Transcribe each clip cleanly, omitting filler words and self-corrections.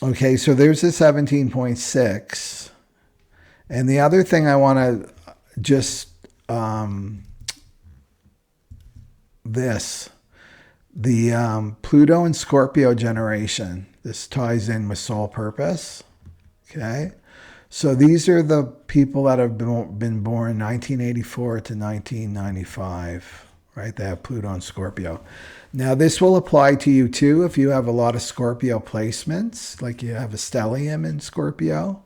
Okay, so there's the 17.6. And the other thing I want to just, the Pluto and Scorpio generation. This ties in with soul purpose. Okay. So these are the people that have been born 1984 to 1995, right? They have Pluto and Scorpio. Now, this will apply to you too if you have a lot of Scorpio placements, like you have a stellium in Scorpio,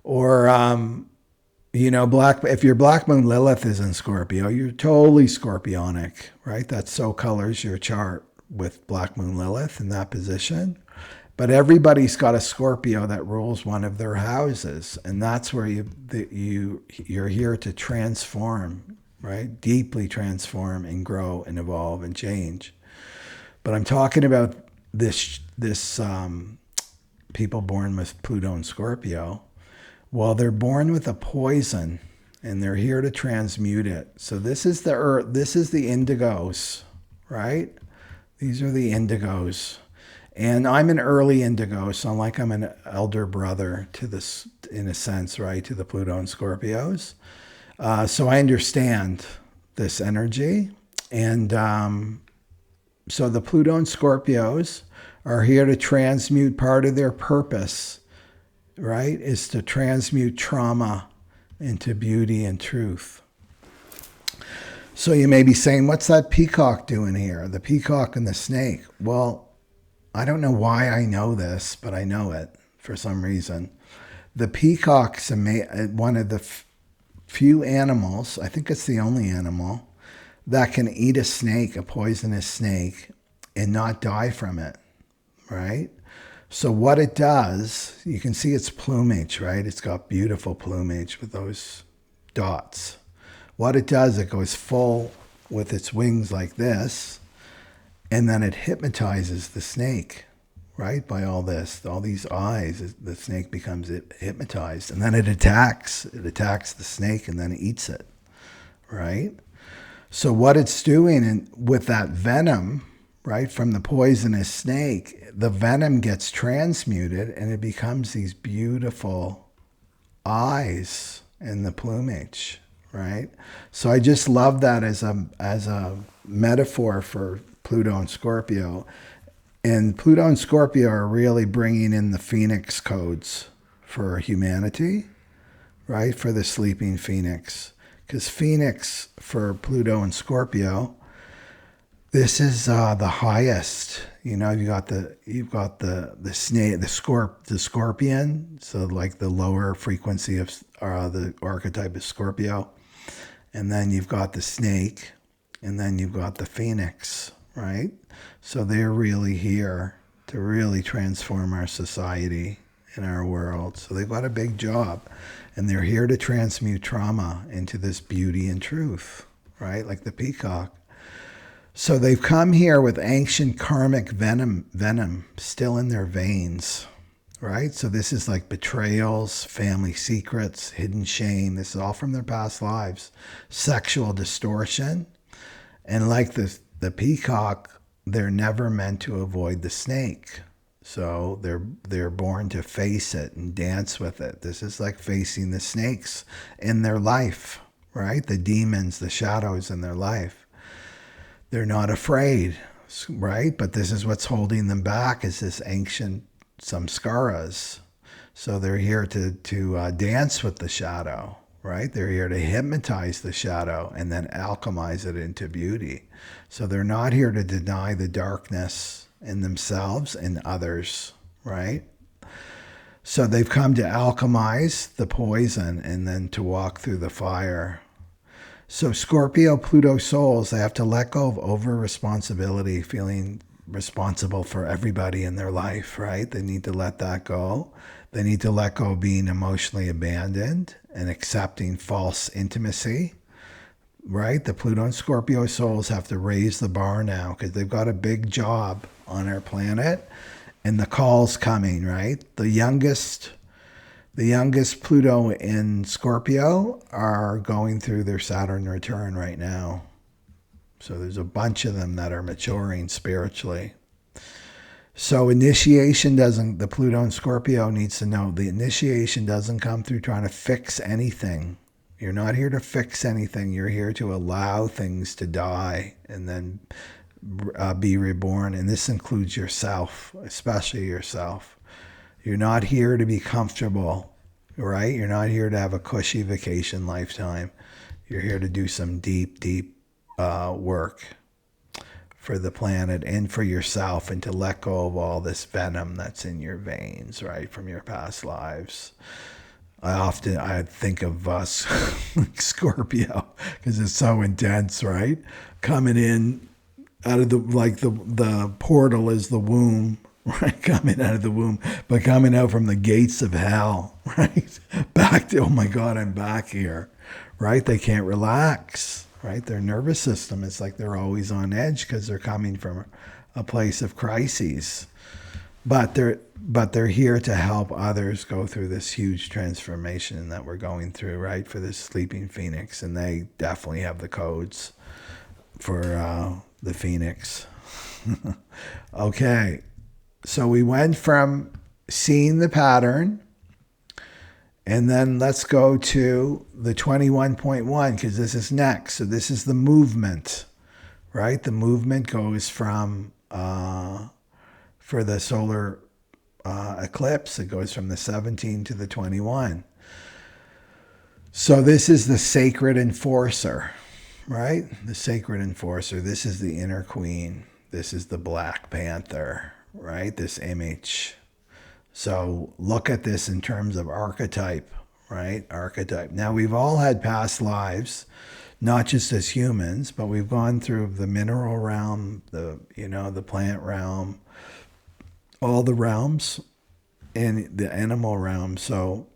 or, if your Black Moon Lilith is in Scorpio, you're totally Scorpionic, right? That so colors your chart with Black Moon Lilith in that position. But everybody's got a Scorpio that rules one of their houses, and that's where you're here to transform, right? Deeply transform and grow and evolve and change. But I'm talking about this people born with Pluto and Scorpio. Well, they're born with a poison, and they're here to transmute it. So this is the earth. This is the indigos, right? These are the indigos. And I'm an early indigo, so I'm an elder brother to this, in a sense, right, to the Pluto and Scorpios. So I understand this energy. And so the Pluto and Scorpios are here to transmute. Part of their purpose, right, is to transmute trauma into beauty and truth. So you may be saying, what's that peacock doing here? The peacock and the snake. Well, I don't know why I know this, but I know it for some reason. The peacock's one of the few animals, I think it's the only animal, that can eat a snake, a poisonous snake, and not die from it, right? So what it does, you can see its plumage, right? It's got beautiful plumage with those dots. What it does, it goes full with its wings like this, and then it hypnotizes the snake, right? By all these eyes, the snake becomes hypnotized, and then it attacks the snake and then eats it, right? So what it's doing with that venom, right, from the poisonous snake, the venom gets transmuted and it becomes these beautiful eyes in the plumage, right? So I just love that as a metaphor for Pluto and Scorpio. And Pluto and Scorpio are really bringing in the phoenix codes for humanity, right? For the sleeping phoenix. Because phoenix for Pluto and Scorpio, this is the highest. You've got the snake, the scorpion. So like the lower frequency of the archetype of Scorpio. And then you've got the snake, and then you've got the phoenix, right? So they're really here to really transform our society and our world. So they've got a big job, and they're here to transmute trauma into this beauty and truth, right? Like the peacock. So they've come here with ancient karmic venom still in their veins, right? So this is like betrayals, family secrets, hidden shame. This is all from their past lives. Sexual distortion. And like the peacock, they're never meant to avoid the snake. So they're born to face it and dance with it. This is like facing the snakes in their life, right? The demons, the shadows in their life. They're not afraid, right? But this is what's holding them back, is this ancient samskaras. So they're here to dance with the shadow, right? They're here to hypnotize the shadow and then alchemize it into beauty. So they're not here to deny the darkness in themselves and others, right? So they've come to alchemize the poison and then to walk through the fire. So Scorpio, Pluto souls, they have to let go of over-responsibility, feeling responsible for everybody in their life, right? They need to let that go. They need to let go of being emotionally abandoned and accepting false intimacy, right? The Pluto and Scorpio souls have to raise the bar now because they've got a big job on our planet, and the call's coming, right? The youngest Pluto in Scorpio are going through their Saturn return right now. So there's a bunch of them that are maturing spiritually. So initiation doesn't, the Pluto and Scorpio needs to know the initiation doesn't come through trying to fix anything. You're not here to fix anything. You're here to allow things to die and then be reborn. And this includes yourself, especially yourself. You're not here to be comfortable, right? You're not here to have a cushy vacation lifetime. You're here to do some deep, deep work for the planet and for yourself, and to let go of all this venom that's in your veins, right, from your past lives. I think of us like Scorpio because it's so intense, right? Coming in out of the portal is the womb, right? Coming out of the womb, but coming out from the gates of hell, right? Back to, oh my God, I'm back here, right? They can't relax, right? Their nervous system is like they're always on edge because they're coming from a place of crises. But they're here to help others go through this huge transformation that we're going through, right? For this sleeping phoenix. And they definitely have the codes for the phoenix. Okay. So we went from seeing the pattern, and then let's go to the 21.1, because this is next. So this is the movement, right? The movement goes from, for the solar eclipse, it goes from the 17 to the 21. So this is the sacred enforcer, right? The sacred enforcer. This is the inner queen. This is the Black Panther, right? This image. So look at this in terms of archetype, right? Archetype. Now, we've all had past lives, not just as humans, but we've gone through the mineral realm, the plant realm, all the realms, and the animal realm. So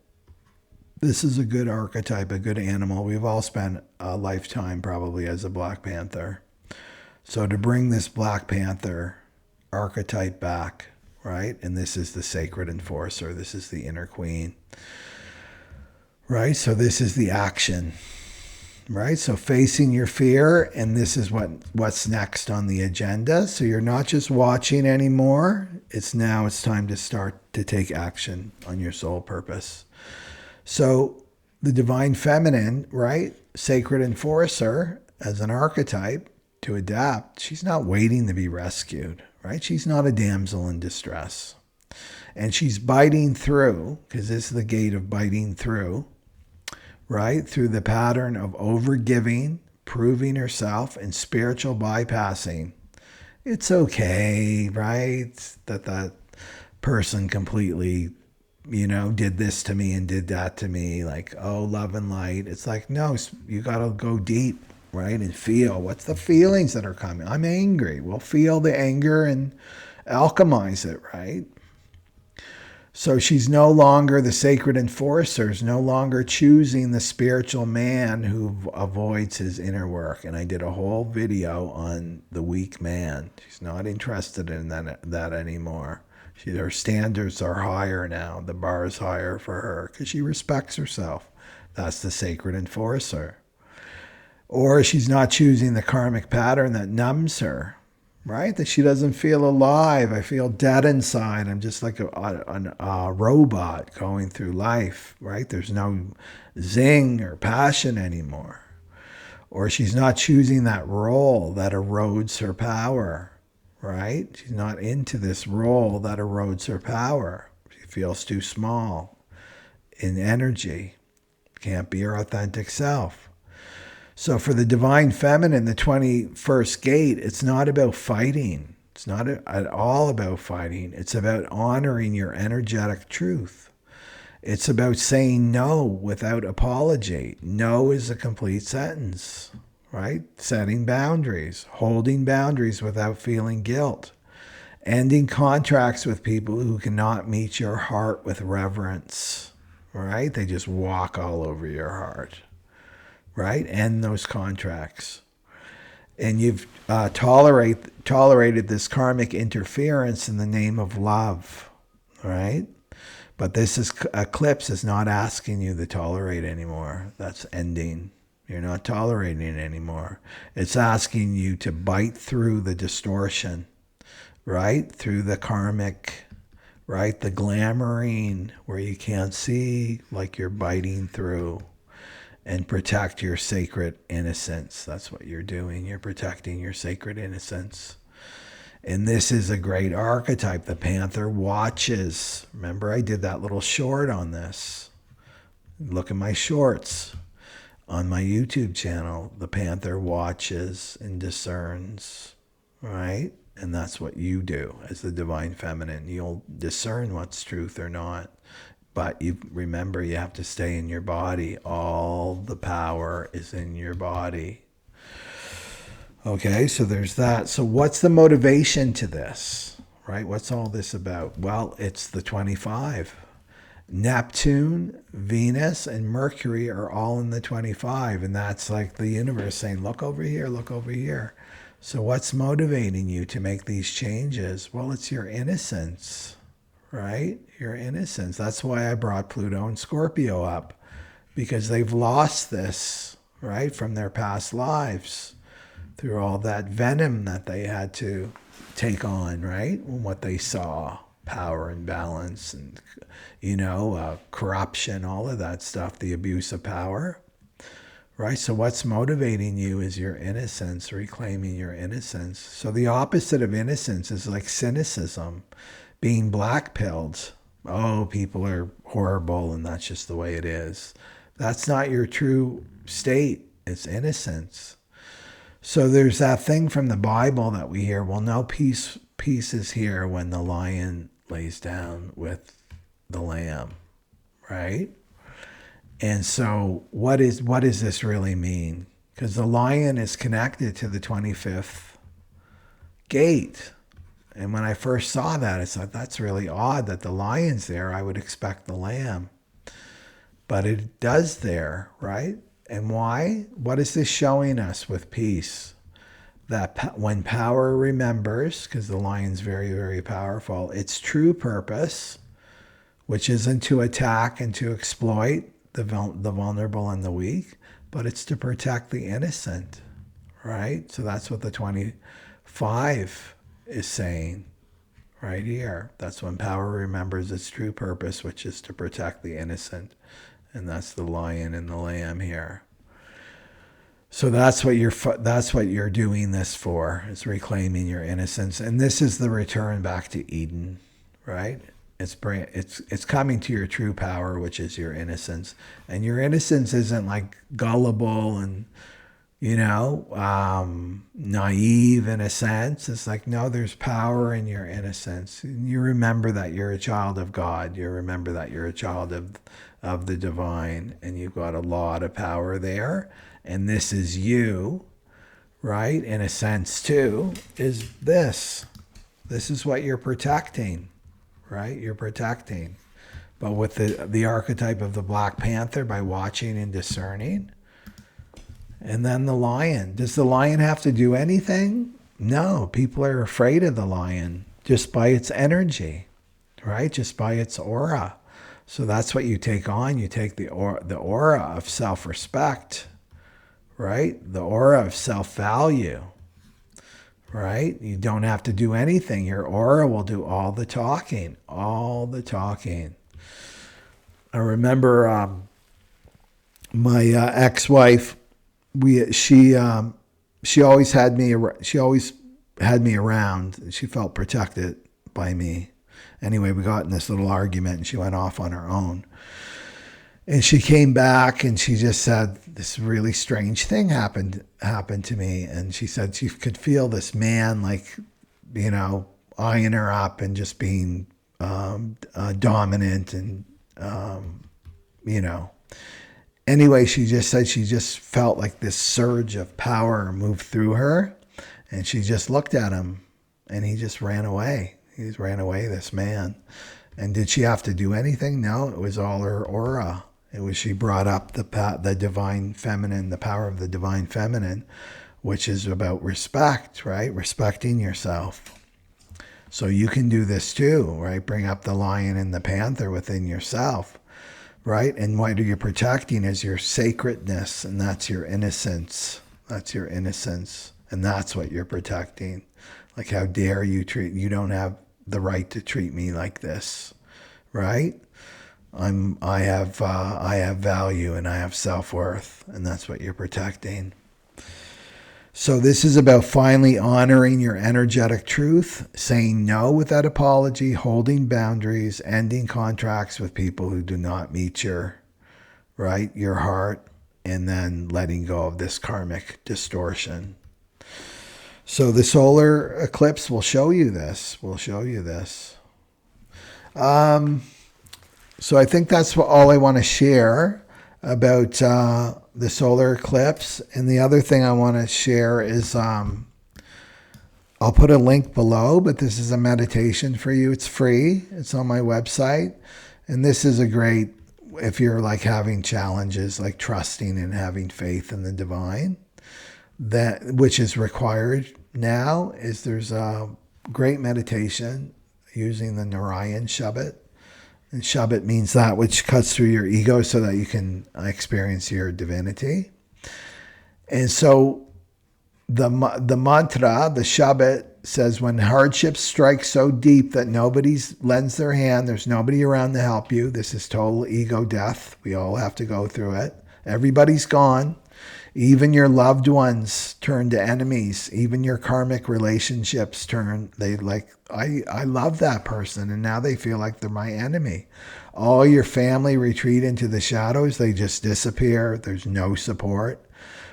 this is a good archetype, a good animal. We've all spent a lifetime probably as a Black Panther. So to bring this Black Panther archetype back, right? And this is the sacred enforcer. This is the inner queen, right? So this is the action, right? So facing your fear, and this is what's next on the agenda. So you're not just watching anymore. It's time to start to take action on your soul purpose. So the divine feminine, right? Sacred enforcer as an archetype to adapt. She's not waiting to be rescued, right? She's not a damsel in distress. And she's biting through, because this is the gate of biting through, right? Through the pattern of overgiving, proving herself, and spiritual bypassing. It's okay, right? That person completely, did this to me and did that to me. Like, oh, love and light. It's like, no, you got to go deep, right? And feel. What's the feelings that are coming? I'm angry. We'll feel the anger and alchemize it, right? So she's no longer the sacred enforcer, is no longer choosing the spiritual man who avoids his inner work. And I did a whole video on the weak man. She's not interested in that anymore. Her standards are higher now. The bar is higher for her because she respects herself. That's the sacred enforcer. Or she's not choosing the karmic pattern that numbs her, right? That she doesn't feel alive. I feel dead inside. I'm just like a robot going through life, right? There's no zing or passion anymore. Or she's not choosing that role that erodes her power, right? She's not into this role that erodes her power. She feels too small in energy. Can't be her authentic self. So for the divine feminine, the 21st gate, it's not about fighting. It's not at all about fighting. It's about honoring your energetic truth. It's about saying no without apology. No is a complete sentence, right? Setting boundaries, holding boundaries without feeling guilt, ending contracts with people who cannot meet your heart with reverence, right? They just walk all over your heart. Right? End those contracts. And you've tolerated this karmic interference in the name of love, right? But this eclipse is not asking you to tolerate anymore. That's ending. You're not tolerating it anymore. It's asking you to bite through the distortion, right? Through the karmic, right? The glamourine where you can't see, like you're biting through, and protect your sacred innocence. That's what you're doing. You're protecting your sacred innocence. And this is a great archetype. The panther watches. Remember, I did that little short on this. Look at my shorts on my YouTube channel. The panther watches and discerns, right? And that's what you do as the divine feminine. You'll discern what's truth or not. But you remember, you have to stay in your body. All the power is in your body. Okay, so there's that. So what's the motivation to this, right? What's all this about? Well, it's the 25. Neptune, Venus, and Mercury are all in the 25. And that's like the universe saying, look over here, look over here. So what's motivating you to make these changes? Well, it's your innocence, right? Your innocence. That's why I brought Pluto and Scorpio up, because they've lost this, right, from their past lives through all that venom that they had to take on, right? And what they saw, power and balance and, corruption, all of that stuff, the abuse of power, right? So what's motivating you is your innocence, reclaiming your innocence. So the opposite of innocence is like cynicism, being black-pilled. Oh, people are horrible and that's just the way it is. That's not your true state. It's innocence. So there's that thing from the Bible that we hear, well, no, peace is here when the lion lays down with the lamb, right? And so what does this really mean? Because the lion is connected to the 25th gate. And when I first saw that, I thought, that's really odd that the lion's there. I would expect the lamb. But it does there, right? And why? What is this showing us with peace? That when power remembers, because the lion's very, very powerful, its true purpose, which isn't to attack and to exploit the vulnerable and the weak, but it's to protect the innocent, right? So that's what the 25 is saying right here. That's when power remembers its true purpose, which is to protect the innocent. And that's the lion and the lamb here. So that's what you're doing this for, is reclaiming your innocence. And this is the return back to Eden, right? It's coming to your true power, which is your innocence. And your innocence isn't like gullible and, naive in a sense. It's like, no, there's power in your innocence. And you remember that you're a child of God. You remember that you're a child of the divine, and you've got a lot of power there. And this is you, right? In a sense, too, is this. This is what you're protecting, right? You're protecting. But with the archetype of the Black Panther, by watching and discerning. And then the lion. Does the lion have to do anything? No. People are afraid of the lion just by its energy, right? Just by its aura. So that's what you take on. You take the aura of self-respect, right? The aura of self-value, right? You don't have to do anything. Your aura will do all the talking, all the talking. I remember my ex-wife. She always had me around. She felt protected by me. Anyway, we got in this little argument and she went off on her own. And she came back and she just said, this really strange thing happened to me. And she said she could feel this man, like, eyeing her up and just being dominant and, Anyway, she just said she just felt like this surge of power move through her. And she just looked at him and he just ran away. He just ran away, this man. And did she have to do anything? No, it was all her aura. It was, she brought up the divine feminine, the power of the divine feminine, which is about respect, right? Respecting yourself. So you can do this too, right? Bring up the lion and the panther within yourself, right? And what are you protecting is your sacredness, and that's your innocence. That's your innocence. And that's what you're protecting. Like, how dare you you don't have the right to treat me like this, right? I have value and I have self-worth, and that's what you're protecting. So this is about finally honoring your energetic truth, saying no without apology, holding boundaries, ending contracts with people who do not meet your heart, and then letting go of this karmic distortion. So the solar eclipse will show you this. So I think that's all I want to share about the solar eclipse. And the other thing I want to share is I'll put a link below, but this is a meditation for you. It's free. It's on my website. And this is a great, if you're like having challenges, like trusting and having faith in the divine, that which is required now, is there's a great meditation using the Narayan Shabbat. And Shabbat means that which cuts through your ego so that you can experience your divinity. And so the mantra, the Shabbat, says, when hardship strikes so deep that nobody lends their hand, there's nobody around to help you. This is total ego death. We all have to go through it. Everybody's gone. Even your loved ones turn to enemies. Even your karmic relationships turn, I love that person, and now they feel like they're my enemy. All your family retreat into the shadows. They just disappear. There's no support.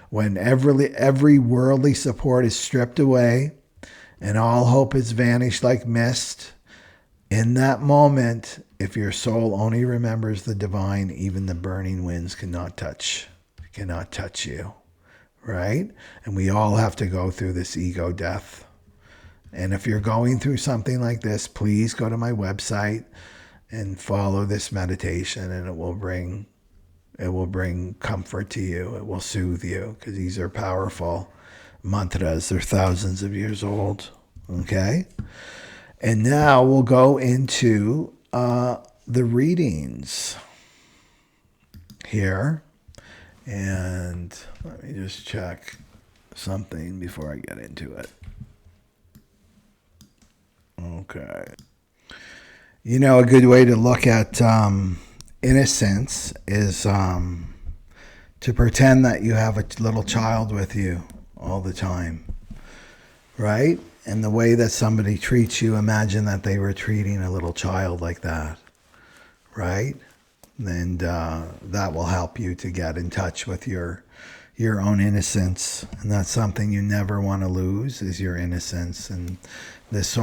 When every worldly support is stripped away and all hope has vanished like mist, in that moment, if your soul only remembers the divine, even the burning winds cannot touch you, right? And we all have to go through this ego death. And if you're going through something like this, please go to my website and follow this meditation, and it will bring comfort to you. It will soothe you, because these are powerful mantras. They're thousands of years old. Okay? And now we'll go into the readings here. And let me just check something before I get into it. Okay. You know, a good way to look at innocence is to pretend that you have a little child with you all the time, right? And the way that somebody treats you, imagine that they were treating a little child like that, right? And that will help you to get in touch with your own innocence. And that's something you never want to lose, is your innocence. And this soul